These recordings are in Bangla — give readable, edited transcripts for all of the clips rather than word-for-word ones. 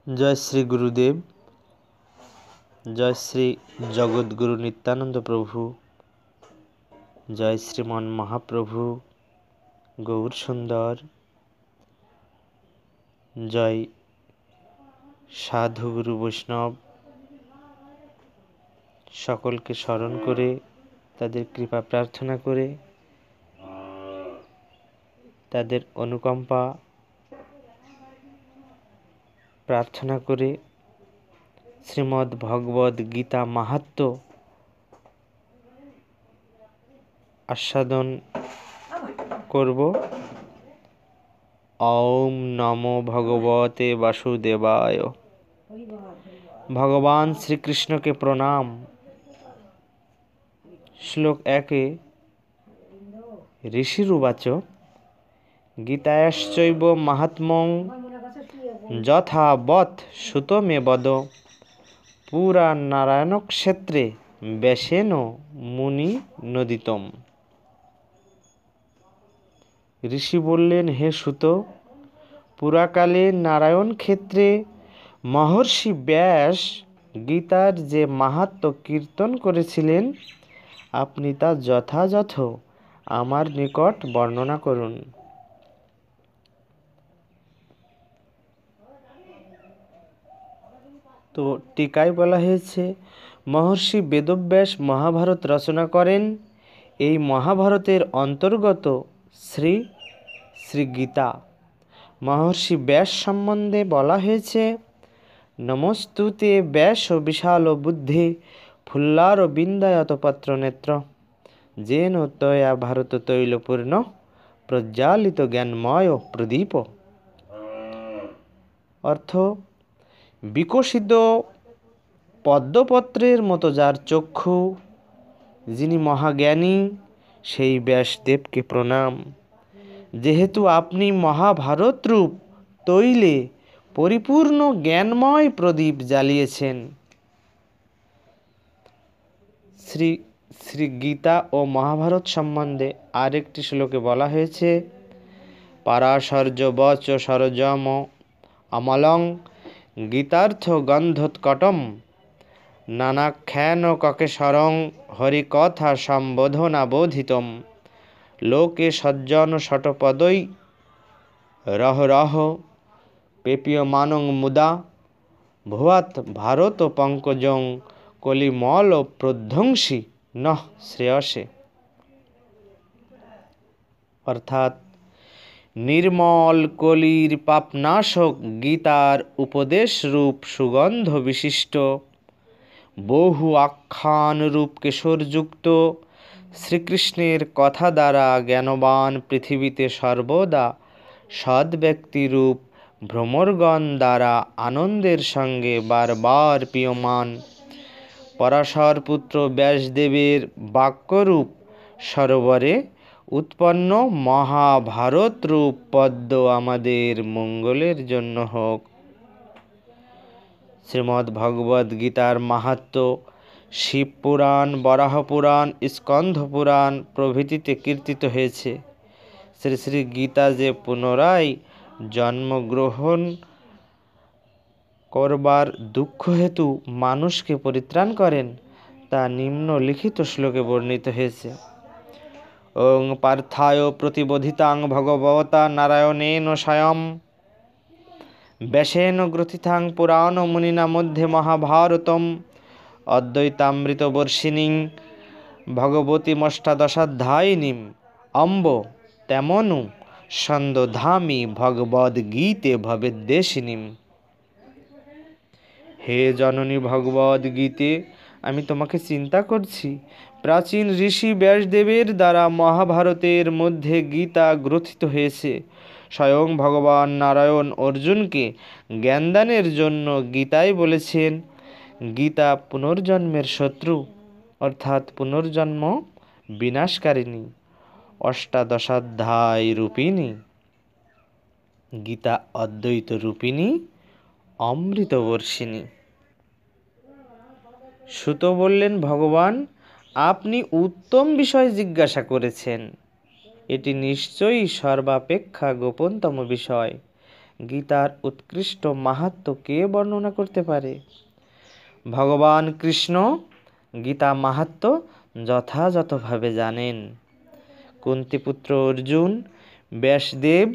জয় শ্রী গুরুদেব, জয় শ্রী জগৎগুরু নিত্যানন্দ প্রভু, জয় শ্রীমন মহাপ্রভু গৌর সুন্দর, জয় সাধুগুরু বৈষ্ণব। সকলকে স্মরণ করে তাদের কৃপা প্রার্থনা করে তাদের অনুকম্পা প্রার্থনা করে শ্রীমদ্ ভগবদ গীতা মাহাত্ম্য আস্বাদন করব। ওম নমো ভগবতে বাসুদেবায়। ভগবান শ্রীকৃষ্ণকে প্রণাম। শ্লোক 1 ঋষিরুবাচ গীতায়াশ্চৈব মাহাত্ম্যং যথা বৎ সুত মে বদ পুরা নারায়ণক্ষেত্রে ব্যাসেন মুনি নদিতম। ঋষি বললেন, হে সুত, পুরাকালে নারায়ণ ক্ষেত্রে মহর্ষি ব্যাস গীতার যে মাহাত্ম্য কীর্তন করেছিলেন, আপনি তা যথাযথ আমার নিকট বর্ণনা করুন। তো টিকায় বলা হয়েছে, মহর্ষি বেদব্যাস মহাভারত রচনা করেন। এই মহাভারতের অন্তর্গত শ্রী শ্রী গীতা। মহর্ষি ব্যাস সম্বন্ধে বলা হয়েছে, নমস্তুতে ব্যাস বিশাল বুদ্ধি ফুল্লার বিন্দায়ত পত্র নেত্র যেন তয়া ভারত তৈলপূর্ণ প্রজ্বালিত জ্ঞানময় প্রদীপ। অর্থ, বিকশিত পদ্মপত্রের মতো যার চক্ষু, যিনি মহাজ্ঞানী, সেই ব্যাসদেবকে প্রণাম। যেহেতু আপনি মহাভারত রূপ তৈলে পরিপূর্ণ জ্ঞানময় প্রদীপ জ্বালিয়েছেন। শ্রী শ্রী গীতা ও মহাভারত সম্বন্ধে আরেকটি শ্লোকে বলা হয়েছে, পারাশর্য বচ সরজম অমলং গীতার্থ গন্ধোৎকটম নানাখ্যান ককেশরং হরিকথা সম্বোধনাবোধিতম লোকে সজ্জন শটপদৈ রহ রহ পেপীয়মানং মুদা ভুয়াত ভারত পঙ্কজং কলিমল প্রধ্বংসী নঃ শ্রেয়সে। অর্থাৎ, নির্মল কলির পাপনাশক গীতার উপদেশ রূপ সুগন্ধ বিশিষ্ট বহু আখ্যান রূপ কেশরযুক্ত শ্রীকৃষ্ণের কথা দ্বারা জ্ঞানবান পৃথিবীতে সর্বদা সদ্ব্যক্তিরূপ ভ্রমরগণ দ্বারা আনন্দের সঙ্গে বারবার পিয়মান পরাশর পুত্র ব্যাসদেবের বাক্যরূপ সরোবরে উৎপন্ন মহাভারত রূপ পদ্ম আমাদের মঙ্গলের জন্য হোক। শ্রীমদ্ ভগবদ গীতার মাহাত্ম্য শিব পুরাণ, বরাহ পুরাণ, স্কন্ধ পুরাণ প্রভৃতিতে কীর্তিত হয়েছে। শ্রী শ্রী গীতা যে পুনরায় জন্মগ্রহণ করবার দুঃখ হেতু মানুষকে পরিত্রাণ করেন, তা নিম্নলিখিত শ্লোকে বর্ণিত হয়েছে। ওং পার্থায় প্রতিবোধিতাং ভগবতা নারায়ণেন স্বয়ং ব্যাসেন গ্রথিতাং পুরাণ মুনিনা মধ্যে মহাভারতম অদ্বৈতামৃত বর্ষিণীং ভগবতীমষ্টাদশাধ্যায়িনীম অম্ব তেমনু সন্দধামি ভগবদ্গীতে ভবেদ্দেশিনীম। হে জননী ভগবদ্গীতে, আমি তোমাকে চিন্তা করছি। প্রাচীন ঋষি ব্যাসদেবের দ্বারা মহাভারতের মধ্যে গীতা গ্রথিত হয়েছে। স্বয়ং ভগবান নারায়ণ অর্জুনকে জ্ঞানদানের জন্য গীতায় বলেছেন, গীতা পুনর্জন্মের শত্রু, অর্থাৎ পুনর্জন্ম বিনাশকারিণী, অষ্টাদশাধ্যায় রূপিণী। গীতা অদ্বৈত রূপিণী, অমৃতবর্ষিণী। সুত বললেন, ভগবান, আপনি উত্তম বিষয় জিজ্ঞাসা করেছেন। এটি নিশ্চয়ই সর্বাপেক্ষা গোপনতম বিষয়। গীতার উৎকৃষ্ট মাহাত্ম্য কে বর্ণনা করতে পারে? ভগবান কৃষ্ণ গীতা মাহাত্ম্য যথাযথভাবে জানেন। কুন্তিপুত্র অর্জুন, ব্যাসদেব,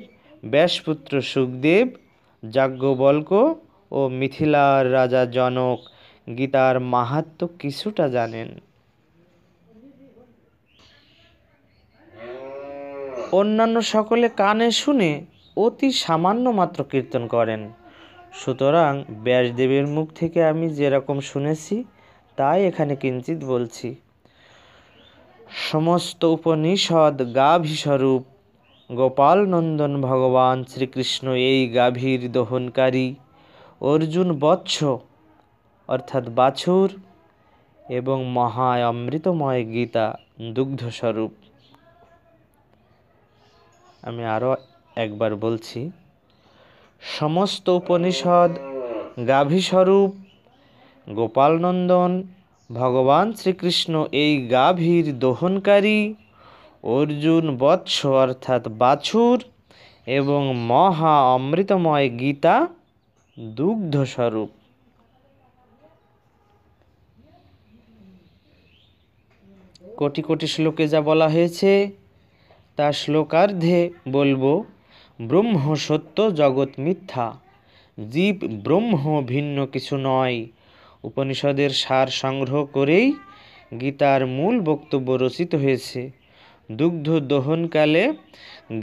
ব্যাসপুত্র সুখদেব, যাজ্ঞবল্ক্য ও মিথিলার রাজা জনক গীতার মাহাত্ম্য কিছুটা জানেন। অন্যান্য সকলে কানে শুনে অতি সামান্য মাত্র কীর্তন করেন। সুতরাং ব্যাসদেবের মুখ থেকে আমি যেরকম শুনেছি তাই এখানে কিঞ্চিত বলছি। সমস্ত উপনিষদ গাভীস্বরূপ গোপাল নন্দন ভগবান শ্রীকৃষ্ণ এই গাভীর দহনকারী, অর্জুন বৎস অর্থাৎ বাছুর এবং মহা অমৃতময় গীতা দুগ্ধস্বরূপ। আমি আরও একবার বলছি, সমস্ত উপনিষদ গাভীস্বরূপ গোপালনন্দন ভগবান শ্রীকৃষ্ণ এই গাভীর দহনকারী, অর্জুন বৎস অর্থাৎ বাছুর এবং মহা অমৃতময় গীতা দুগ্ধস্বরূপ। কোটি কোটি শ্লোকে যা বলা হয়েছে তা শ্লোকার্ধে বলবো। ব্রহ্ম সত্য, জগৎ মিথ্যা, জীব ব্রহ্ম ভিন্ন কিছু নয়। উপনিষদের সার সংগ্রহ করেই গীতার মূল বক্তব্য রচিত হয়েছে। দুগ্ধ দহনকালে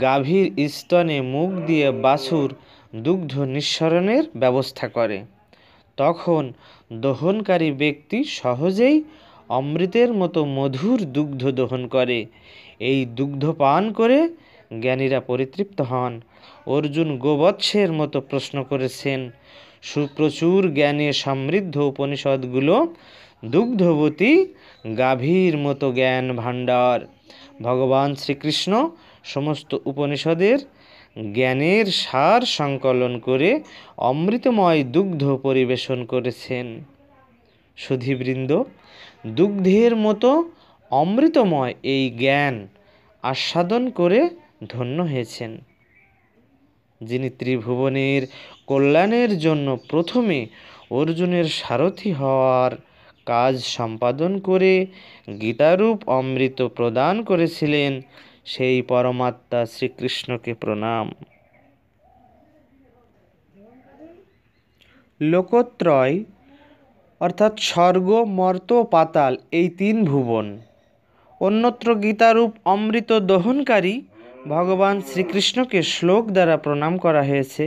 গাভীর স্তনে মুখ দিয়ে বাছুর দুগ্ধ নিঃসরণের ব্যবস্থা করে। তখন দহনকারী ব্যক্তি সহজেই অমৃতের মতো মধুর দুগ্ধ দহন করে। এই দুগ্ধ পান করে জ্ঞানীরা পরিতৃপ্ত হন। অর্জুন গোবৎসের মতো প্রশ্ন করেছেন। সুপ্রচুর জ্ঞানে সমৃদ্ধ উপনিষদগুলো দুগ্ধবতী গাভীর মতো জ্ঞান ভাণ্ডার। ভগবান শ্রীকৃষ্ণ সমস্ত উপনিষদের জ্ঞানের সার সংকলন করে অমৃতময় দুগ্ধ পরিবেশন করেছেন। সুধীবৃন্দ, দুগ্ধের মতো অমৃতময় এই জ্ঞান আস্বাদন করে ধন্য হয়েছেন। যিনি ত্রিভুবনের কল্যাণের জন্য প্রথমে অর্জুনের সারথি হওয়ার কাজ সম্পাদন করে গীতারূপ অমৃত প্রদান করেছিলেন, সেই পরমাত্মা শ্রীকৃষ্ণকে প্রণাম। লোকত্রয় অর্থাৎ স্বর্গ, মর্ত, পাতাল এই তিন ভুবন। অন্যত্র গীতারূপ অমৃত দহনকারী ভগবান শ্রীকৃষ্ণকে শ্লোক দ্বারা প্রণাম করা হয়েছে।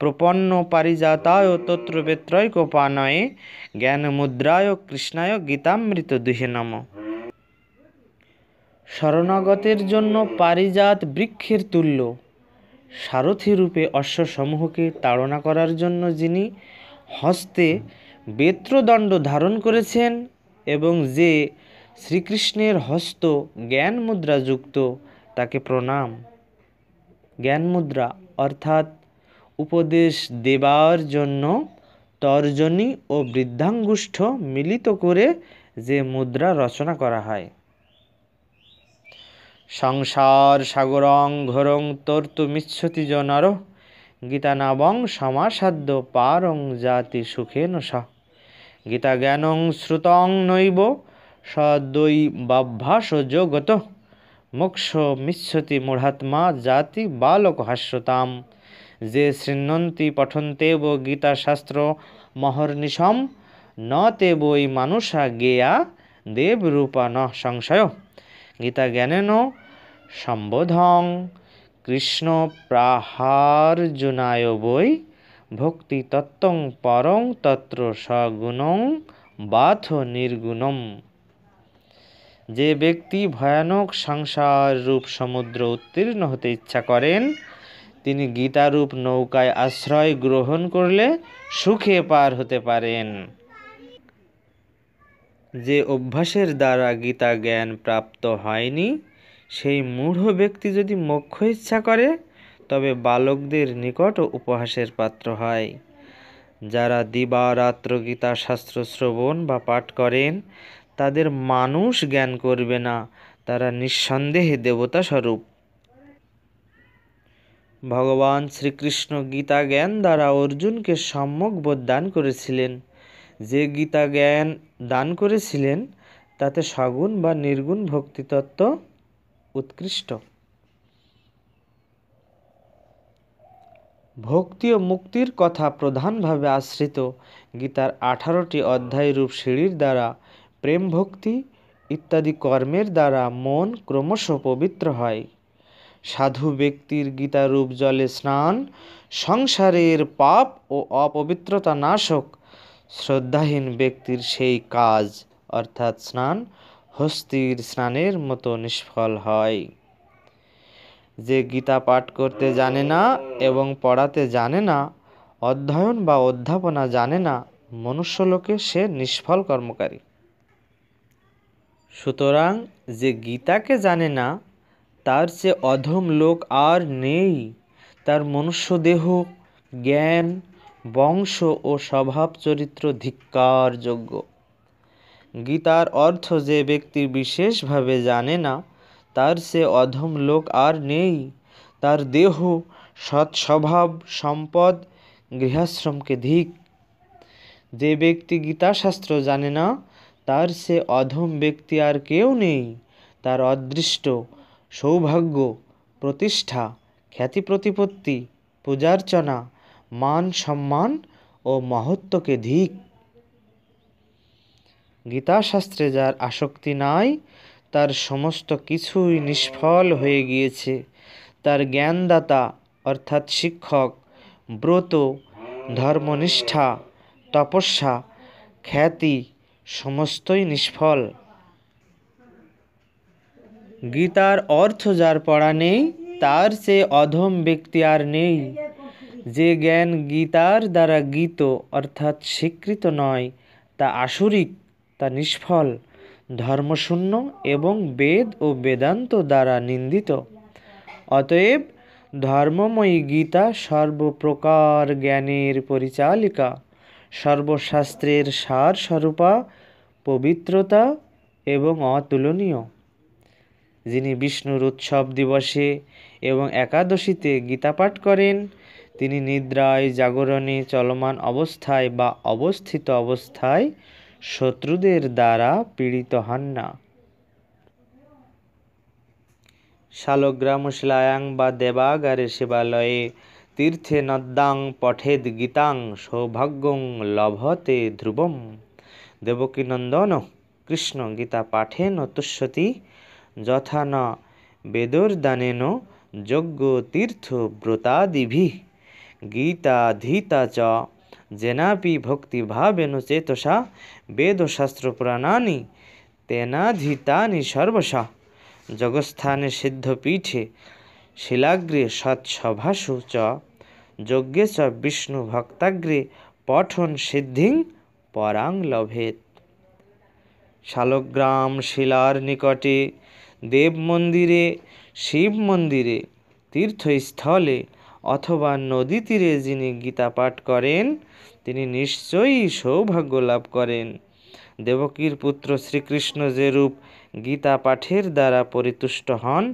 প্রপন্ন পারিজাতায় তত্র বেত্রৈকোপানয়ে জ্ঞানমুদ্রায় কৃষ্ণায় গীতামৃত দুহে নমঃ। শরণাগতের জন্য পারিজাত বৃক্ষের তুল্য, সারথি রূপে অশ্বসমূহকে তাড়না করার জন্য যিনি হস্তে বেত্রদণ্ড ধারণ করেছেন এবং যে শ্রীকৃষ্ণের হস্ত জ্ঞান মুদ্রা যুক্ত তাকে প্রণাম। জ্ঞান মুদ্রা অর্থাৎ উপদেশ দেবার জন্য তর্জনী ও বৃদ্ধাঙ্গুষ্ঠ মিলিত করে যে মুদ্রা রচনা করা হয়। সংসার সাগরং ঘোরং তর্তুমিচ্ছতি য নর গীতা নাবং সমাসাদ্য পারং জাতি সুখেন সহ। গীতা জ্ঞানং শ্রুতং নৈব সদৈবাভ্যাস যোগত মোক্ষ মিচ্ছতি মূঢ়াত্মা জাতি বালক হাস্যতাম। যে শৃণ্বন্তি পঠন্তেব গীতাশাস্ত্র মহর্নিশম ন তে বৈ মানুষা গেয়া দেবরূপা ন সংশয়। গীতা জ্ঞানেন সম্বোধং কৃষ্ণ প্রাহার্জুনায় বৈ ভক্তি তত্ত্বং পরং তত্র সগুণং বাথ নির্গুণম। যে ব্যক্তি ভয়ানক সংসার রূপ সমুদ্র উত্তীর্ণ হতে ইচ্ছা করেন তিনি গীতারূপ নৌকায় আশ্রয় গ্রহণ করলে সুখে পার হতে পারেন। যে অভ্যাসের দ্বারা গীতা জ্ঞান প্রাপ্ত হয়নি সেই মূঢ় ব্যক্তি যদি মোক্ষ ইচ্ছা করে তবে বালকদের নিকট উপহাসের পাত্র হয়। যারা দিবারাত্র গীতা শাস্ত্র শ্রবণ বা পাঠ করেন তাদের মানুষ জ্ঞান করবে না, তারা নিঃসন্দেহে দেবতা স্বরূপ। ভগবান শ্রীকৃষ্ণ গীতা জ্ঞান দ্বারা অর্জুনকে সম্যক বোধ দান করেছিলেন। যে গীতা জ্ঞান দান করেছিলেন তাতে সগুণ বা নির্গুণ ভক্তিতত্ত্ব উৎকৃষ্ট। ভক্তি ও মুক্তির কথা প্রধানভাবে আশ্রিত গীতার 18টি অধ্যায়রূপ সিঁড়ির দ্বারা প্রেম ভক্তি ইত্যাদি কর্মের দ্বারা মন ক্রমশ পবিত্র হয়। সাধু ব্যক্তির গীতারূপ জলে স্নান সংসারের পাপ ও অপবিত্রতা নাশক, শ্রদ্ধাহীন ব্যক্তির সেই কাজ অর্থাৎ স্নান হস্তির স্নানের মতো নিষ্ফল হয়। যে গীতা পাঠ করতে জানে না এবং পড়াতে জানে না, অধ্যয়ন বা অধ্যাপনা জানে না, মনুষ্যলোকে সে নিষ্ফল কর্মকারী। সুতরাং যে গীতাকে জানে না তার চেয়ে অধম লোক আর নেই। তার মনুষ্যদেহ, জ্ঞান, বংশ ও স্বভাব চরিত্র ধিক্কারযোগ্য। গীতার অর্থ যে ব্যক্তি বিশেষভাবে জানে না তার চেয়ে অধম লোক আর নেই। তার দেহ, সৎস্বভাব, সম্পদ, গৃহাশ্রমকে ধিক। যে ব্যক্তি গীতাশাস্ত্র জানে না তার চেয়ে অধম ব্যক্তি আর কেউ নেই। তার অদৃষ্ট, সৌভাগ্য, প্রতিষ্ঠা, খ্যাতি প্রতিপত্তি, পূজার্চনা, মান সম্মান ও মহত্বকে ধিক। গীতাশাস্ত্রে যার আসক্তি নাই তার সমস্ত কিছুই নিষ্ফল হয়ে গিয়েছে। তার জ্ঞানদাতা অর্থাৎ শিক্ষক, ব্রত, ধর্মনিষ্ঠা, তপস্যা, খ্যাতি সমস্তই নিষ্ফল। গীতার অর্থ যার পড়া নেই তার চেয়ে অধম ব্যক্তি আর নেই। যে জ্ঞান গীতার দ্বারা গীত অর্থাৎ স্বীকৃত নয় তা আসরিক, তা নিষ্ফল, ধর্মশূন্য এবং বেদ ও বেদান্ত দ্বারা নিন্দিত। অতএব ধর্মময়ী গীতা সর্বপ্রকার জ্ঞানের পরিচালিকা, সর্বশাস্ত্রের সারস্বরূপা, পবিত্রতা এবং অতুলনীয়। যিনি বিষ্ণুর উৎসব দিবসে এবং একাদশীতে গীতা পাঠ করেন তিনি নিদ্রায়, জাগরণে, চলমান অবস্থায় বা অবস্থিত অবস্থায় শত্রুদের দ্বারা পীড়িত হন না। শালগ্রাম শিলায়াং বা দেবাগারে শিবালয়ে তীর্থে নদ্যাং পঠেদ গীতাং সৌভাগ্যং লভতে ধ্রুবম। দেবকীনন্দন কৃষ্ণ গীতা পাঠেন তুষ্যতি যথা ন বেদোর্দানেন যজ্ঞ তীর্থ ব্রতাদিভিঃ। গীতাধীতা চ যেনাপি ভক্তিভাবেন চেতসা বেদশাস্ত্রপুরাণানি তেনাধীতানি সর্বশঃ। জগৎস্থানে সিদ্ধপীঠে শিলাগ্রে সৎসভাসু চ যজ্ঞে চ বিষ্ণুভক্তাগ্রে পঠন সিদ্ধিং পরাং লভেত। শালগ্রাম শিলার নিকটে, দেব মন্দিরে, শিব মন্দিরে, তীর্থস্থলে অথবা নদী তীরে যিনি গীতা পাঠ করেন তিনি নিশ্চয়ই সৌভাগ্য লাভ করেন। দেবকীর পুত্র শ্রীকৃষ্ণ যেরূপ গীতা পাঠের দ্বারা পরিতুষ্ট হন,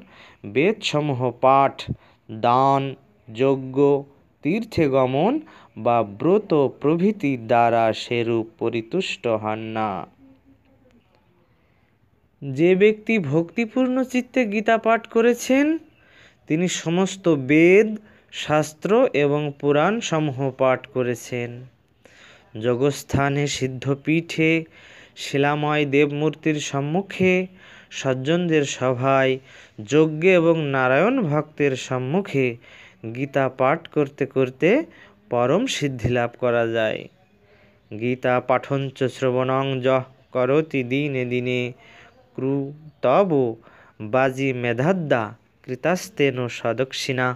বেদসমূহ পাঠ, দান, যজ্ঞ, তীর্থে গমন বা ব্রত প্রভৃতি দ্বারা সেরূপ পরিতুষ্ট হন না। যে ব্যক্তি ভক্তিপূর্ণ চিত্তে গীতা পাঠ করেছেন তিনি সমস্ত বেদ, শাস্ত্র এবং পুরাণ সমূহ পাঠ করেছেন। জগৎস্থানে সিদ্ধপীঠে, শিলাময় দেবমূর্তির সম্মুখে, সজ্জনদের সভায়, যজ্ঞে এবং নারায়ণ ভক্তের সম্মুখে গীতা পাঠ করতে করতে পরম সিদ্ধি লাভ করা যায়। গীতা পাঠঞ্চ শ্রবণং যঃ করোতি দিনে দিনে ক্রুতব বাজি মেধাদ্দা কৃতাস্তেন সদক্ষিণা।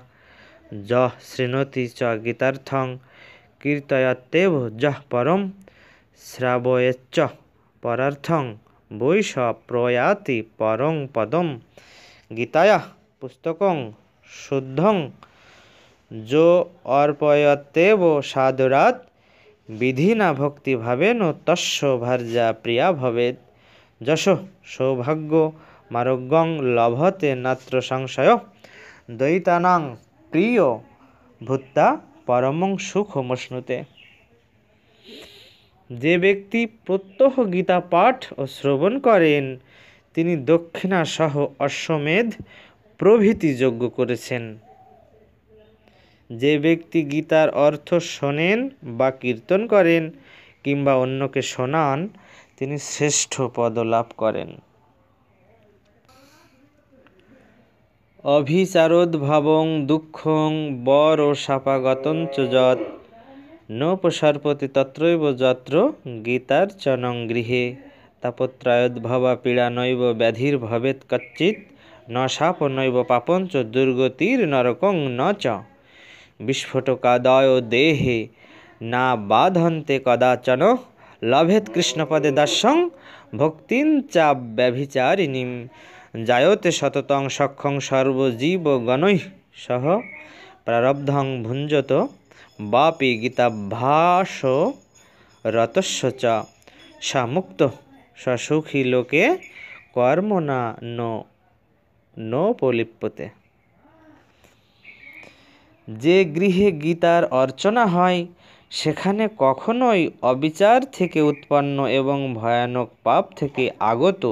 যঃ শৃণোতি চ গীতার্থং কীর্তয়ত্যেব যঃ পরম শ্রাবয়েচ্চ পরার্থং বৈ স প্রয়াতি পরং পদম। গীতায়াঃ পুস্তকং শুদ্ধং যো অর্পয়ত্যেব সাদরাৎ বিধিনা ভক্তিভাবেন তস্য ভার্যা প্রিয়া ভবেৎ। যশো সৌভাগ্য মারোগ্যং লভতে নাত্র সংশয় দ্বৈতানাং প্রিয় ভূত্তা পরমং সুখমশ্নুতে। যে ব্যক্তি প্রত্যহ গীতা পাঠ ও শ্রবণ করেন তিনি দক্ষিণা সহ অশ্বমেধ প্রভৃতি যজ্ঞ করেছেন। যে ব্যক্তি গীতার অর্থ শোনেন বা কীর্তন করেন কিংবা অন্যকে শোনান তিনি শ্রেষ্ঠ পদ লাভ করেন। অভিচারোদ্ভাবং দুঃখং বর ও শাপাগতং চ যৎ নোপসর্পতি তত্রৈব যত্র গীতার্চনং গৃহে তাপত্রয়োদ্ভবা পীড়া নৈব ব্যাধির্ভবেৎ কচ্চিৎ ন শাপ নৈব পাপঞ্চ দুর্গতির নরকং ন চ বিস্ফোটকাদয় দেহে না বাধন্তে কদাচন লভেৎ কৃষ্ণপদে দর্শং ভক্তিং চা ব্যভিচারিণীম জায়তে সততং সক্ষং সর্বজীবগণৈঃ সহ প্রারব্ধং ভুঞ্জত বাপি গীতাভ্যাস রতস্য চ সা মুক্ত সুখী লোকে কর্মণা নোপলিপ্যতে। যে গৃহে গীতার অর্চনা হয় সেখানে কখনোই অবিচার থেকে উৎপন্ন এবং ভয়ানক পাপ থেকে আগত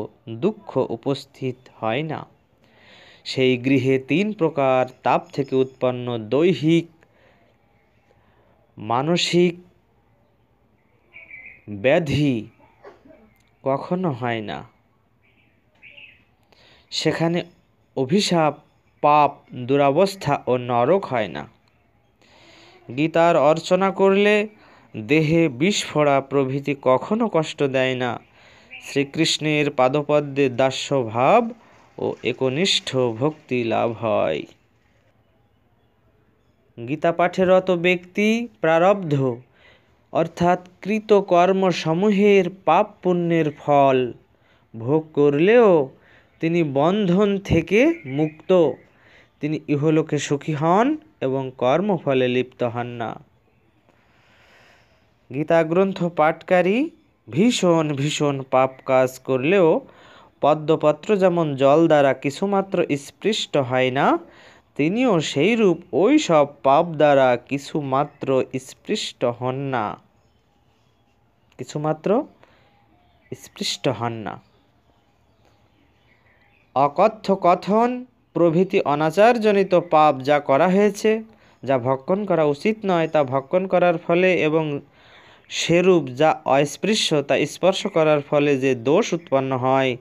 দুঃখ উপস্থিত হয় না। সেই গৃহে 3 প্রকার তাপ থেকে উৎপন্ন দৈহিক, মানসিক ব্যাধি কখনো হয় না। সেখানে অভিশাপ, পাপ, দুরবস্থা ও নরক হয় না। গীতার অর্চনা করলে দেহে বিস্ফোরা প্রভৃতি কখনো কষ্ট দেয় না। শ্রীকৃষ্ণের পাদপদ্মে দাস্যভাব ও একনিষ্ঠ ভক্তি লাভ হয়। গীতা পাঠেরত ব্যক্তি প্রারব্ধ অর্থাৎ কৃত কর্মসমূহের পাপ পুণ্যের ফল ভোগ করলেও তিনি বন্ধন থেকে মুক্ত। তিনি ইহলোকে সুখী হন এবং কর্মফলে লিপ্ত হন না। গীতা গ্রন্থ পাঠকারী ভীষণ ভীষণ পাপ কাজ করলেও পদ্মপত্র যেমন জল দ্বারা কিছুমাত্র স্পৃষ্ট হয় না, তিনিও সেইরূপ ওই সব পাপ দ্বারা কিছুমাত্র স্পৃষ্ট হন না, কিছুমাত্র স্পৃষ্ট হন না। অকথ্য কথন প্রভৃতি অনাচারজনিত পাপ যা করা হয়েছে, যা ভক্ষণ করা উচিত নয় তা ভক্ষণ করার ফলে এবং সেরূপ যা অস্পৃশ্য তা স্পর্শ করার ফলে যে দোষ উৎপন্ন হয়,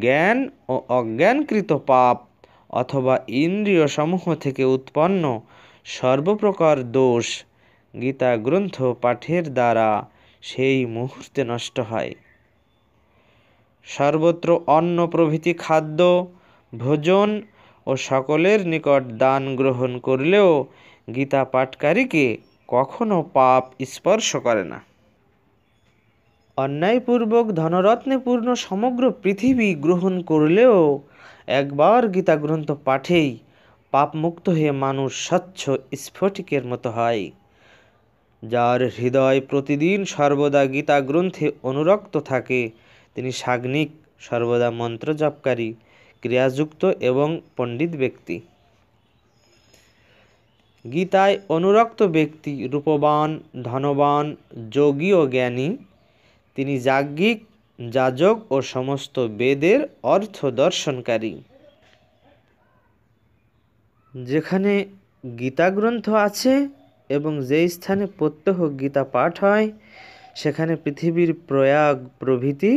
জ্ঞান ও অজ্ঞানকৃত পাপ অথবা ইন্দ্রিয় সমূহ থেকে উৎপন্ন সর্বপ্রকার দোষ গীতা গ্রন্থ পাঠের দ্বারা সেই মুহূর্তে নষ্ট হয়। সর্বত্র অন্ন প্রভৃতি খাদ্য ভোজন ও সকলের নিকট দান গ্রহণ করলেও গীতা পাঠকারীকে কখনো পাপ স্পর্শ করে না। অন্যায়পূর্বক ধনরত্নে পূর্ণ সমগ্র পৃথিবী গ্রহণ করলেও একবার গীতা গ্রন্থ পাঠেই পাপমুক্ত হয়ে মানুষ স্বচ্ছ স্ফটিকের মতো হয়। যার হৃদয় প্রতিদিন সর্বদা গীতা গ্রন্থে অনুরক্ত থাকে তিনি সাগ্নিক, সর্বদা মন্ত্র জপকারী, ক্রিয়াযুক্ত এবং পণ্ডিত ব্যক্তি। গীতায় অনুরক্ত ব্যক্তি রূপবান, ধনবান, যোগী ও জ্ঞানী। তিনি যাজ্ঞিক, যাজক ও সমস্ত বেদের অর্থ দর্শনকারী। যেখানে গীতা গ্রন্থ আছে এবং যে স্থানে প্রত্যহ গীতা পাঠ হয় সেখানে পৃথিবীর প্রয়াগ প্রভৃতি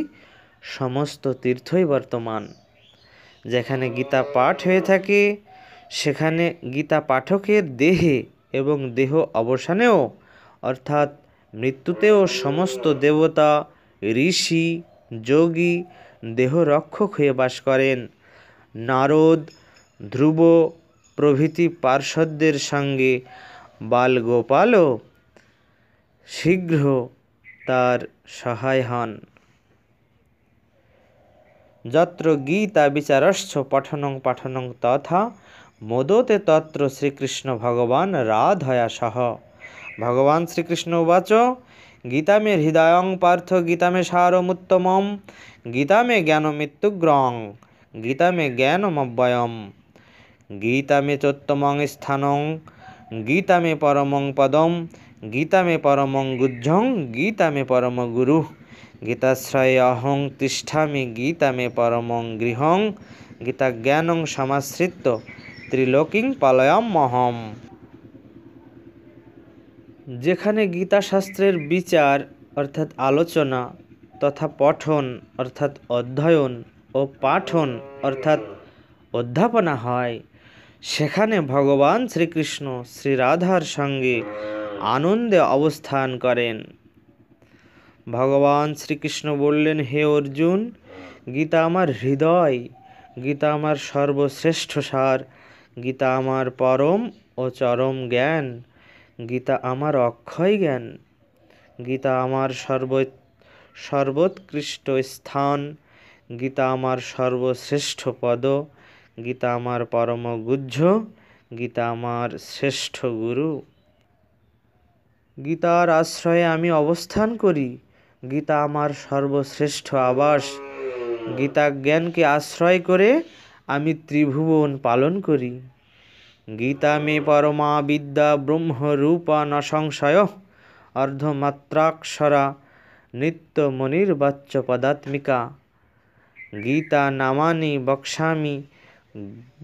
সমস্ত তীর্থই বর্তমান। যেখানে গীতা পাঠ হয়ে থাকে সেখানে গীতা পাঠকের দেহে এবং দেহ অবসানেও অর্থাৎ মৃত্যুতেও সমস্ত দেবতা, ঋষি, যোগী দেহরক্ষক হয়ে বাস করেন। নারদ, ধ্রুব প্রভৃতি পার্ষদদের সঙ্গে বালগোপালও শীঘ্র তার সহায় হন। যত্র গীতা বিচারশ্চ পঠনং পাঠনং তথা মোদতে তত্র শ্রীকৃষ্ণ ভগবান রাধয়া সহ। ভগবান শ্রীকৃষ্ণ উবাচ গীতা মে হৃদয়ং পার্থ গীতা মে সারমুত্তমম গীতা মে জ্ঞানমিত্যুগ্রং গীতা মে জ্ঞানমব্যয়ম গীতা মে চোত্তমং স্থানং, গীতা মে পরমং পদম, গীতা মে পরমং গুহ্যং, গীতা মে পরম গুরু, গীতাশ্রয়ে অহং তিষ্ঠামি, গীতা মে পরমং গৃহং, গীতা জ্ঞানং সমাশ্রিত্য ত্রিলোকিং পালয়াম্যহম। যেখানে গীতা শাস্ত্রের বিচার অর্থাৎ আলোচনা তথা পঠন অর্থাৎ অধ্যয়ন ও পাঠন অর্থাৎ অধ্যাপনা হয়, সেখানে ভগবান শ্রীকৃষ্ণ শ্রীরাধার সঙ্গে আনন্দে অবস্থান করেন। ভগবান শ্রীকৃষ্ণ বললেন, হে অর্জুন, গীতা আমার হৃদয়, গীতা আমার সর্বশ্রেষ্ঠ সার, গীতা আমার পরম ও চরম জ্ঞান, গীতা আমার অক্ষয় জ্ঞান, গীতা আমার সর্বোৎকৃষ্ট স্থান, গীতা আমার সর্বশ্রেষ্ঠ পদ, গীতা আমার পরম গুহ্য, গীতা আমার শ্রেষ্ঠ গুরু। গীতার আশ্রয়ে আমি অবস্থান করি, গীতা আমার সর্বশ্রেষ্ঠ আবাস, গীতা জ্ঞানকে আশ্রয় করে আমি ত্রিভুবন পালন করি। গীতা মে পরমা বিদ্যা ব্রহ্মরূপা ন সংশয়, অর্ধমাত্রাক্ষরা নিত্যমনির্বাচ্য পদাত্মিকা, গীতা নামানি বক্ষ্যামি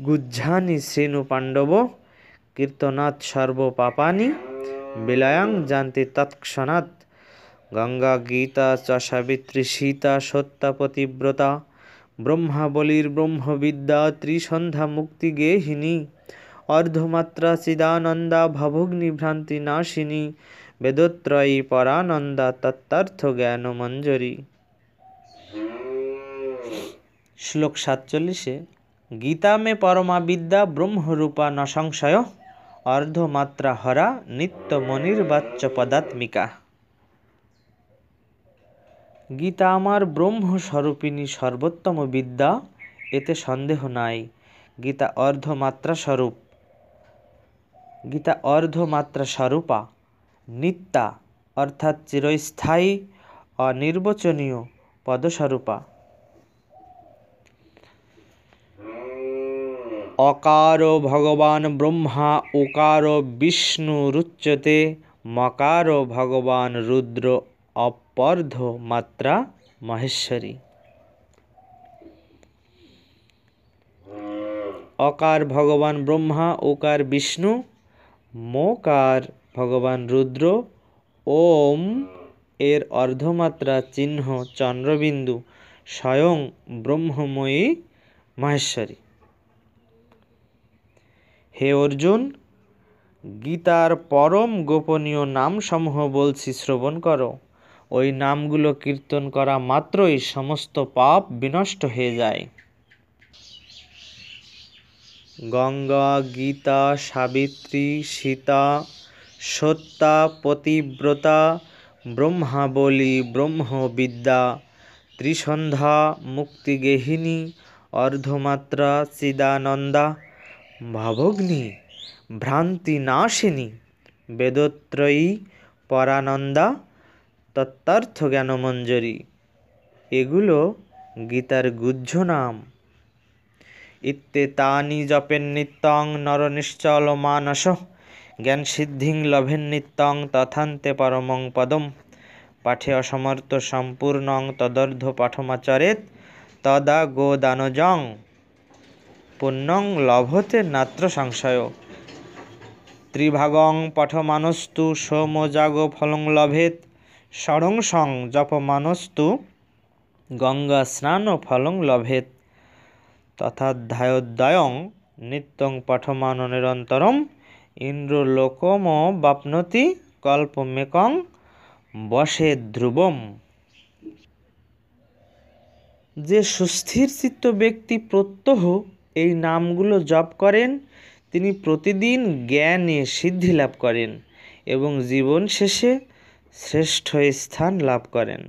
গুহ্যানি শ্রীণু পাণ্ডব, কীর্তনাৎ সর্বপাপানি বিলয়ং যান্তি তৎক্ষণাৎ। গঙ্গা গীতা চ সাবিত্রী সীতা সত্যা পতিব্রতা, ব্রহ্মাবলীর ব্রহ্মবিদ্যা ত্রিসন্ধ্যা মুক্তি গেহিনী, অর্ধমাত্রা চিদানন্দা ভবগ্নি ভ্রান্তি নাশিনী, বেদত্রয়ী পরানন্দা তত্তার্থ জ্ঞান মঞ্জরি। শ্লোক 47-এ গীতা মে পরমা বিদ্যা ব্রহ্মরূপা ন সংশয়, অর্ধমাত্রা হরা নিত্য মনির্বাচ্য পদাত্মিকা। গীতা আমার ব্রহ্মস্বরূপিণী সর্বোত্তম বিদ্যা, এতে সন্দেহ নাই। গীতা অর্ধমাত্রা স্বরূপ, গীতা অর্ধমাত্রা স্বরূপা, নিত্যা অর্থাৎ চিরস্থায়ী, অনির্বচনীয় পদস্বরূপা। অকার ভগবান ব্রহ্মা ওকার বিষ্ণুরুচ্যতে, মকার ভগবান রুদ্র অপর্ধ মাত্রা মহেশ্বরী। অকার ভগবান ব্রহ্মা, ওকার বিষ্ণু, মকার ভগবান রুদ্র, ওম এর অর্ধমাত্রা চিহ্ন চন্দ্রবিন্দু, স্বয়ং ব্রহ্মময়ী মহেশ্বরী। হে অর্জুন, গীতার পরম গোপনীয় নামসমূহ বলছি, শ্রবণ করো। ওই নামগুলো কীর্তন করা মাত্রই সমস্ত পাপ বিনষ্ট হয়ে যায়। গঙ্গা গীতা সাবিত্রী সীতা সত্যা পতিব্রতা, ব্রহ্মাবলী ব্রহ্মবিদ্যা ত্রিসন্ধ্যা মুক্তিগেহিনী, অর্ধমাত্রা চিদানন্দা ভবগ্নি ভ্রান্তি নাশিনী, বেদত্রয়ী পরানন্দা তত্তার্থ জ্ঞানমঞ্জরি। এগুলো গীতার গুহ্য নাম। ইত্যেতানি জপেন নিত্যং নর নিশ্চল মানস, জ্ঞান সিদ্ধিং লভেন নিত্যং তথান্তে পরমং পদম, পাঠে অসমর্থ সম্পূর্ণং তদর্ধ পাঠমাচরেত, তদা গোদানজং পুণ্যং লভতে নাত্র সংশয়। ত্রিভাগং পঠমানস্তু সোমযাগ ফলং লভেত, ষড়ংসং জপমানস্তু গঙ্গা স্নান ফলং লভেত, তথাধ্যায়োদয়ং নিত্যং পঠমান নিরন্তরম, ইন্দ্রলোকমবাপ্নোতি কল্পমেকং বসে ধ্রুবম। যে সুস্থির চিত্ত ব্যক্তি প্রত্যহ এই নামগুলো জপ করেন, তিনি প্রতিদিন জ্ঞানে সিদ্ধি লাভ করেন এবং জীবন শেষে শ্রেষ্ঠ স্থান লাভ করেন।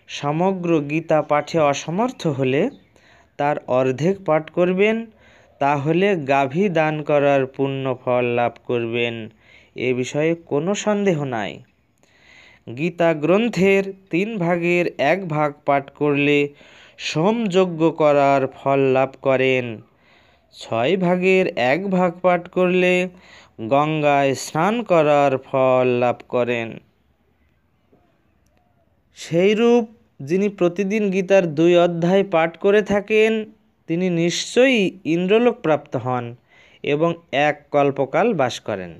সমগ্র গীতা পাঠে অসমর্থ হলে তার অর্ধেক পাঠ করবেন, তাহলে গাভী দান করার পুণ্য ফল লাভ করবেন, এ বিষয়ে কোনো সন্দেহ নাই। গীতা গ্রন্থের 3 ভাগের 1 ভাগ পাঠ করলে সোমযজ্ঞ করার ফল লাভ করেন। 6 ভাগের 1 ভাগ পাঠ করলে গঙ্গায় স্নান করার ফল লাভ করেন। সেইরূপ যিনি প্রতিদিন গীতার 2 অধ্যায় পাঠ করে থাকেন তিনি নিশ্চয়ই ইন্দ্রলোক প্রাপ্ত হন এবং 1 কল্পকাল বাস করেন।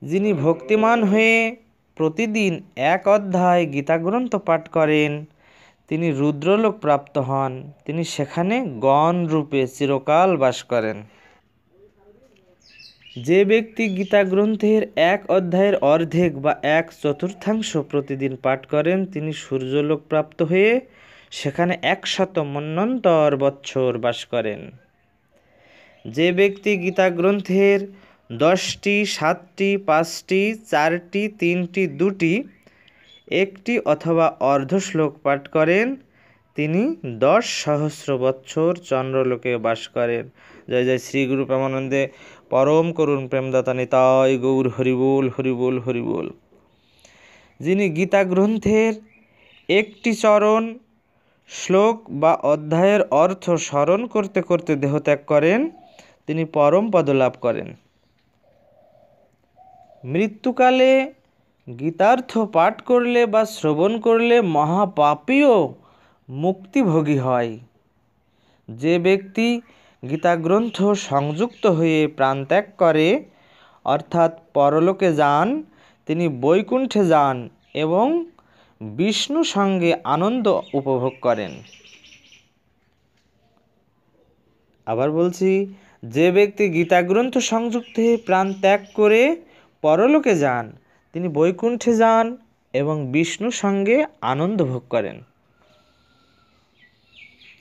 যিনি ভক্তিমান হয়ে প্রতিদিন 1 অধ্যায় গীতাগ্রন্থ পাঠ করেন তিনি রুদ্রলোক প্রাপ্ত হন, তিনি সেখানে গণ রূপে চিরকাল বাস করেন। যে ব্যক্তি গীতা গ্রন্থের 1 অধ্যায়ের অর্ধেক বা 1/4 প্রতিদিন পাঠ করেন তিনি সূর্যলোক প্রাপ্ত হয়ে সেখানে 100 মন্বন্তর বৎসর বাস করেন। যে ব্যক্তি গীতা গ্রন্থের 10টি, 7টি, 5টি, 4টি, 3টি, 2টি, 1টি অথবা অর্ধ শ্লোক পাঠ করেন তিনি 10 সহস্র বৎসর চন্দ্রলোকে বাস করেন। জয় জয় শ্রী গুরু প্রেমানন্দে পরম করুণ প্রেমদাতা নিতাই গৌর হরিবোল হরিবোল হরিবোল। যিনি গীতা গ্রন্থের 1টি চরণ, শ্লোক বা অধ্যায়ের অর্থ স্মরণ করতে করতে দেহত্যাগ করেন তিনি পরম পদ লাভ করেন। মৃত্যুকালে গীতার্থ পাঠ করলে বা শ্রবণ করলে মহাপাপীও মুক্তিভোগী হয়। যে ব্যক্তি গীতাগ্রন্থ সংযুক্ত হয়ে প্রাণত্যাগ করে অর্থাৎ পরলোকে যান তিনি বৈকুণ্ঠে যান এবং বিষ্ণু সঙ্গে আনন্দ উপভোগ করেন। আবার বলছি, যে ব্যক্তি গীতাগ্রন্থ সংযুক্ত হয়ে প্রাণ ত্যাগ করে পরলোকে যান তিনি বৈকুণ্ঠে যান এবং বিষ্ণু সঙ্গে আনন্দ ভোগ করেন।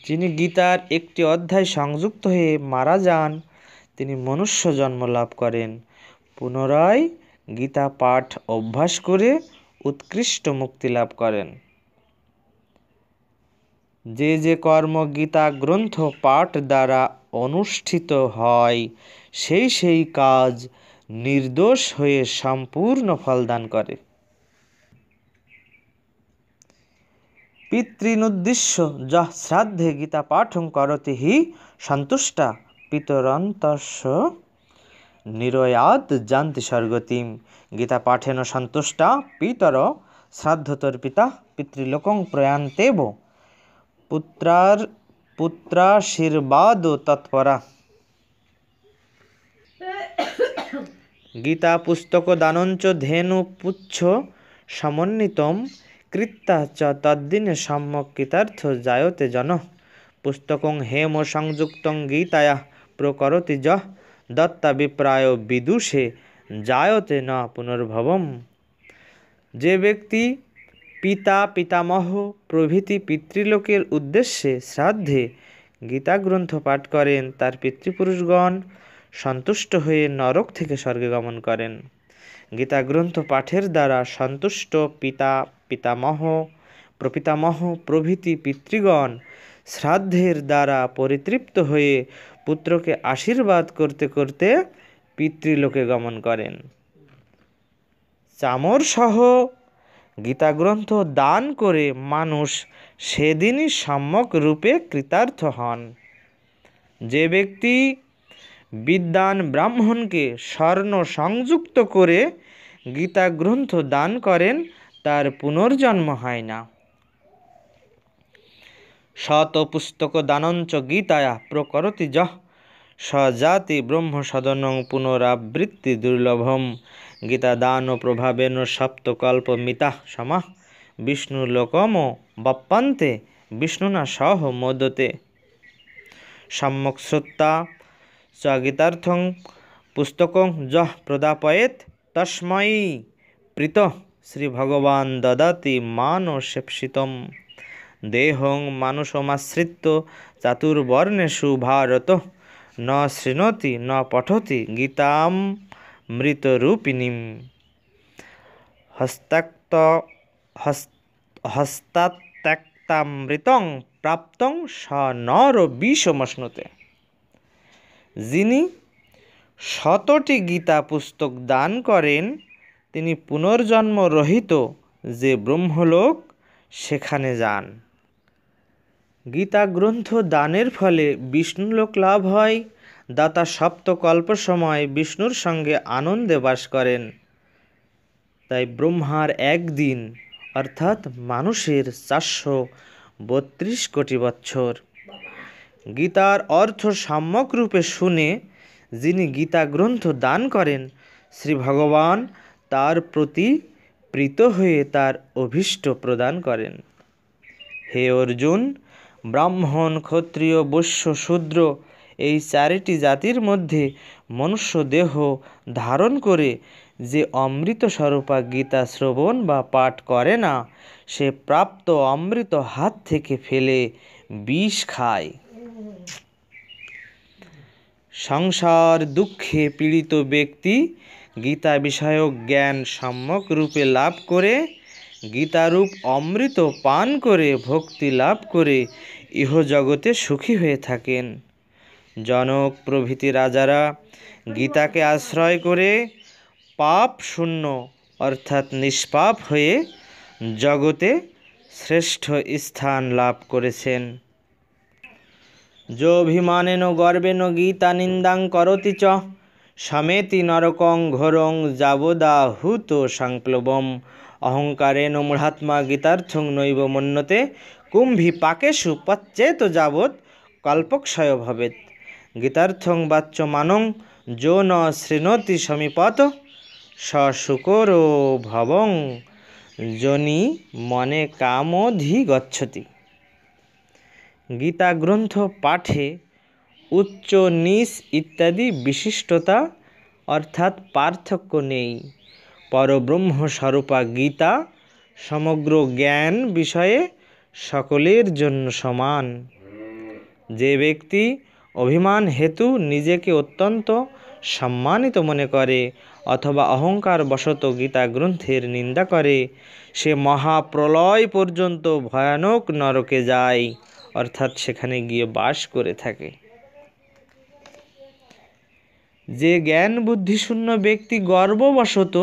যিনি গীতার 1টি অধ্যায় সংযুক্ত হয়ে মারা যান তিনি মনুষ্য জন্ম লাভ করেন, পুনরায় গীতা পাঠ অভ্যাস করে উৎকৃষ্ট মুক্তি লাভ করেন। যে যে কর্ম গীতা গ্রন্থ পাঠ দ্বারা অনুষ্ঠিত হয় সেই সেই কাজ নির্দোষ হয়ে সম্পূর্ণ ফলদান করে। পিতৃনুদ্দিশ্য যঃ শ্রাদ্ধে গীতা পাঠং করতি হি সন্তুষ্টা পিতরন্তস্য নিরয়াদ যান্তি স্বর্গতিম। গীতা পাঠেন সন্তুষ্টা পিতর শ্রাদ্ধতর্পিতা পিতৃলোকং প্রয়ান্তেব পুত্রাশীর্বাদ তৎপরা। গীতা পুস্তক দানঞ্চ ধেনু পুচ্ছ সমন্বিতম কৃত্তা চ তদ্দিনে সম্যক কৃতার্থ জায়তে জন। পুস্তকং হেম সংযুক্তং গীতায়া প্রকরতি যঃ দত্তা বিপ্রায় বিদুষে জায়তে ন পুনর্ভবম। যে ব্যক্তি পিতা, পিতামহ প্রভৃতি পিতৃলোকের উদ্দেশ্যে শ্রাদ্ধে গীতাগ্রন্থ পাঠ করেন তার পিতৃপুরুষগণ সন্তুষ্ট হয়ে নরক থেকে স্বর্গে গমন করেন। গীতাগ্রন্থ পাঠের দ্বারা সন্তুষ্ট পিতা, পিতামহ, প্রপিতামহ প্রভৃতি পিতৃগণ শ্রাদ্ধের দ্বারা পরিতৃপ্ত হয়ে পুত্রকে আশীর্বাদ করতে করতে পিতৃলোকে গমন করেন। চামর সহ গীতাগ্রন্থ দান করে মানুষ সেদিনই সম্যক রূপে কৃতার্থ হন। যে ব্যক্তি বিদ্বান ব্রাহ্মণকে স্বর্ণ সংযুক্ত করে গীতাগ্রন্থ দান করেন তার পুনর্জন্ম হয় না। শত পুস্তক দানঞ্চ গীতায়া প্রকরতি যঃ সজাতি ব্রহ্ম সদনং পুনরাবৃত্তি দুর্লভম। গীতা দান প্রভাবেন সপ্তকল্প মিতা সমাহ বিষ্ণুলোকম বপ্পন্তে বিষ্ণুনা সহ মোদতে। সম্যক শ্রোতা চ গীতার্থং পুস্তকং যঃ প্রদাপয়েৎ তস্मै প্রীত শ্রী ভগবান দদাতি মানসেপ্সিতম। দেহং মানুষমাশ্রিত্য চাতুর্বর্ণেষু ভারত ন শৃণোতি ন পঠতি গীতামৃতরূপিণীম। হস্তাত্যক্তামৃতং প্রাপ্তং স নর বিষমশ্নুতে। যিনি 100টি গীতা পুস্তক দান করেন তিনি পুনর্জন্ম রহিত যে ব্রহ্মলোক সেখানে যান। গীতা গ্রন্থ দানের ফলে বিষ্ণুলোক লাভ হয়। দাতা সপ্তকল্প সময় বিষ্ণুর সঙ্গে আনন্দে বাস করেন। তাই ব্রহ্মার একদিন অর্থাৎ মানুষের 432 কোটি বৎসর। গীতার অর্থ সম্যক রূপে শুনে যিনি গীতা গ্রন্থ দান করেন, শ্রী ভগবান তার প্রতি প্রীত হয়ে তার অভীষ্ট প্রদান করেন। হে অর্জুন, ব্রাহ্মণ, ক্ষত্রিয়, বৈশ্য, শূদ্র এই চারিটি জাতির মধ্যে মনুষ্য দেহ ধারণ করে যে অমৃত স্বরূপা গীতা শ্রবণ বা পাঠ করে না, সে প্রাপ্ত অমৃত হাত থেকে ফেলে বিষ খায়। সংসার দুঃখে পীড়িত ব্যক্তি গীতা বিষয়ক জ্ঞান সম্যক রূপে লাভ করে গীতারূপ অমৃত পান করে ভক্তি লাভ করে ইহজগতে সুখী হয়ে থাকেন। জনক প্রভৃতি রাজারা গীতাকে আশ্রয় করে পাপ শূন্য অর্থাৎ নিষ্পাপ হয়ে জগতে শ্রেষ্ঠ স্থান লাভ করেছেন। যোভিমানেন গর্বেণ গীতা নিন্দাং করতি চ সমেতি নরকং ঘোরং যাবদাহুত সংপ্লবম অহংকারেণ মূঢ়াত্মা গীতার্থং নৈব মন্যতে কুম্ভী পাকেষু পচ্যেত যাবৎ কল্পক্ষয় ভবেৎ। গীতার্থং বাচ্যমানং যো ন শৃণোতি সমীপত স শুকরো ভবং যোনি মনে কামধিগচ্ছতি। গীতা গ্রন্থ পাঠে উচ্চ নীচ ইত্যাদি বিশিষ্টতা অর্থাৎ পার্থক্য নেই। পরব্রহ্ম স্বরূপা গীতা সমগ্র জ্ঞান বিষয়ে সকলের জন্য সমান। যে ব্যক্তি অভিমান হেতু নিজেকে অত্যন্ত সম্মানিত মনে করে অথবা অহংকার বশত গীতা গ্রন্থের নিন্দা করে, সে মহাপ্রলয় পর্যন্ত ভয়ানক নরকে যায়, অর্থাৎ সেখানে গিয়ে বাস করে থাকে। যে জ্ঞান বুদ্ধিশূন্য ব্যক্তি গর্ববশত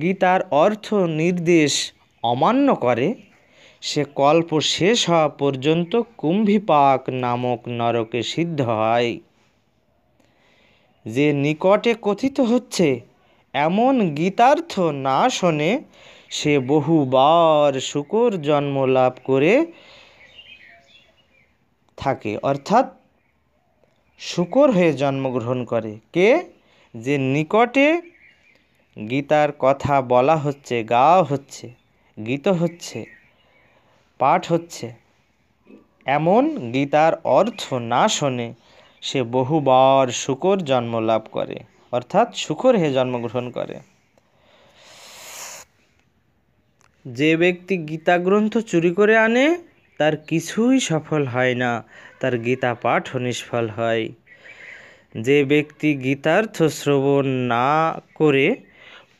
গীতার অর্থ নির্দেশ অমান্য করে, সে কল্প শেষ হওয়া পর্যন্ত কুম্ভীপাক নামক নরকে সিদ্ধ হয়। যে নিকটে কথিত হচ্ছে এমন গীতার্থ না শোনে, সে বহুবার শূকর জন্ম লাভ করে থাকে, অর্থাৎ শূকর হয়ে জন্মগ্রহণ করে। কে? যে নিকটে গীতার কথা বলা হচ্ছে, গাওয়া হচ্ছে, গীত হচ্ছে, পাঠ হচ্ছে, এমন গীতার অর্থ না শোনে, সে বহুবার শূকর জন্ম লাভ করে, অর্থাৎ শূকর হয়ে জন্মগ্রহণ করে। যে ব্যক্তি গীতা গ্রন্থ চুরি করে আনে, তার কিছুই সফল হয় না, তার গীতা পাঠও নিষ্ফল হয়। যে ব্যক্তি গীতার্থ শ্রবণ না করে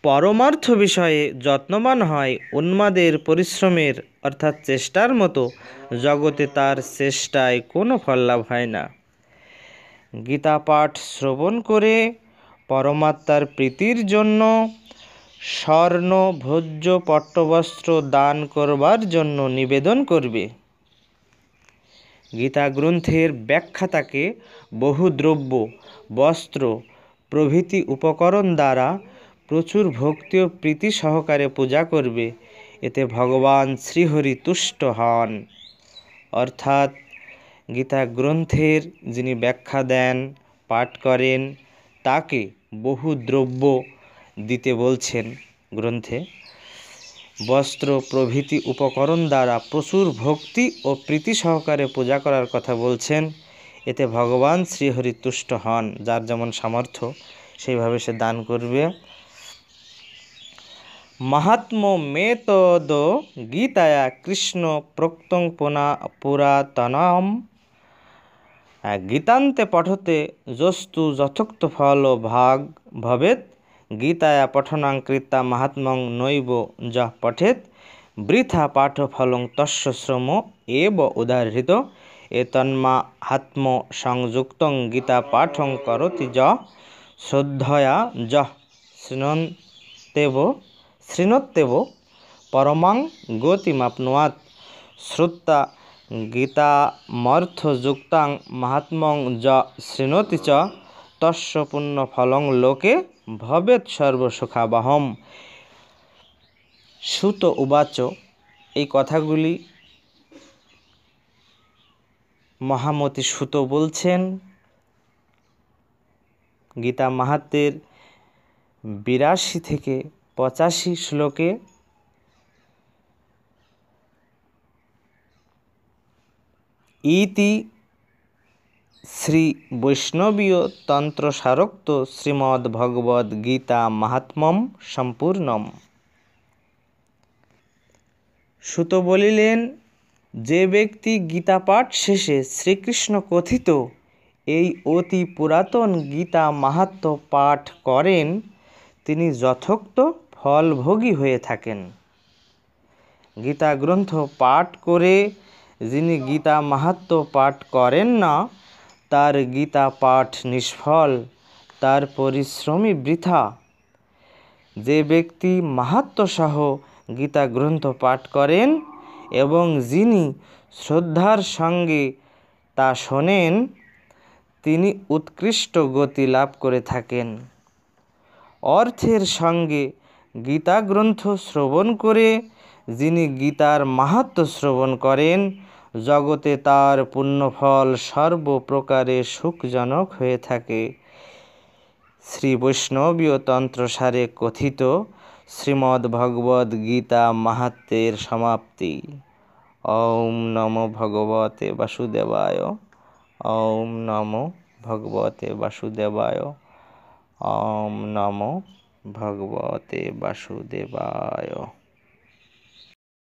পরমার্থ বিষয়ে যত্নবান হয়, উন্মাদের পরিশ্রমের অর্থাৎ চেষ্টার মতো জগতে তার চেষ্টায় কোনো ফল লাভ হয় না। গীতা পাঠ শ্রবণ করে পরমাত্মার প্রীতির জন্য স্বর্ণ ভোজ্য পট্টবস্ত্র দান করবার জন্য নিবেদন করবে। গীতা গ্রন্থের ব্যাখ্যাতাকে বহু দ্রব্য, বস্ত্র প্রভৃতি উপকরণ দ্বারা প্রচুর ভক্তি ও প্রীতি সহকারে পূজা করবে। এতে ভগবান শ্রীহরি তুষ্ট হন। অর্থাৎ গীতা গ্রন্থের যিনি ব্যাখ্যা দেন, পাঠ করেন, তাকে বহু দ্রব্য দিতে বলছেন। গ্রন্থে বস্ত্র প্রভৃতি উপকরণ দ্বারা প্রচুর ভক্তি ও প্রীতি সহকারে পূজা করার কথা বলছেন। এতে ভগবান শ্রীহরি তুষ্ট হন। যার যেমন সামর্থ্য সেইভাবে সে দান করবে। মাহাত্ম্য মেতদ গীতায়া কৃষ্ণ প্রক্তং পুরাতনম গীতান্তে পঠতে যস্তু যথোক্ত ফল ভাগ ভবেৎ গীতায়া পঠনাং কৃত্বা মাহাত্ম্যং নৈব যঃ পঠেৎ বৃথা পাঠফলং তস্য শ্রম এব উদাহৃত এতন্মাহাত্ম্য সংযুক্তং গীতা পাঠং করতি যঃ শ্রদ্ধয়া যঃ শৃণোত্যেব পরমাং গতিমাপ্নুয়াৎ শ্রুত্বা গীতামর্থযুক্তাং মাহাত্ম্যং য শৃণোতি চ তস্য পুণ্যফলং লোকে ভবেৎ সর্বসুখাবহম। সুত উবাচ। এই কথাগুলি মহামতি সুত বলছেন গীতা মাহাত্ম্যের 82 থেকে 85 শ্লোকে। ইতি শ্রী বৈষ্ণবীয় তন্ত্রসারোক্ত শ্রীমদ্ভগবদ্ গীতা মাহাত্ম্যম সম্পূর্ণম। সুত বলিলেন, যে ব্যক্তি গীতা পাঠ শেষে শ্রীকৃষ্ণ কথিত এই অতি পুরাতন গীতা মাহাত্ম্য পাঠ করেন তিনি যথোক্ত ফলভোগী হয়ে থাকেন। গীতা গ্রন্থ পাঠ করে যিনি গীতা মাহাত্ম্য পাঠ করেন না তার গীতা পাঠ নিষ্ফল, তার পরিশ্রমই বৃথা। যে ব্যক্তি মাহাত্ম্যসহ গীতা গ্রন্থ পাঠ করেন এবং যিনি শ্রদ্ধার সঙ্গে তা শোনেন তিনি উৎকৃষ্ট গতি লাভ করে থাকেন। অর্থের সঙ্গে গীতা গ্রন্থ শ্রবণ করে যিনি গীতার মাহাত্ম্য শ্রবণ করেন জগতে তার পুণ্যফল সর্বপ্রকারে সুখজনক হয়ে থাকে। শ্রী বৈষ্ণবীয় তন্ত্রসারে কথিত শ্রীমদ্ভগবদ্ গীতা মাহাত্ম্যের সমাপ্তি। ওম নমো ভগবতে বাসুদেবায়। ওম নমো ভগবতে বাসুদেবায়। ওম নমো ভগবতে বাসুদেবায়।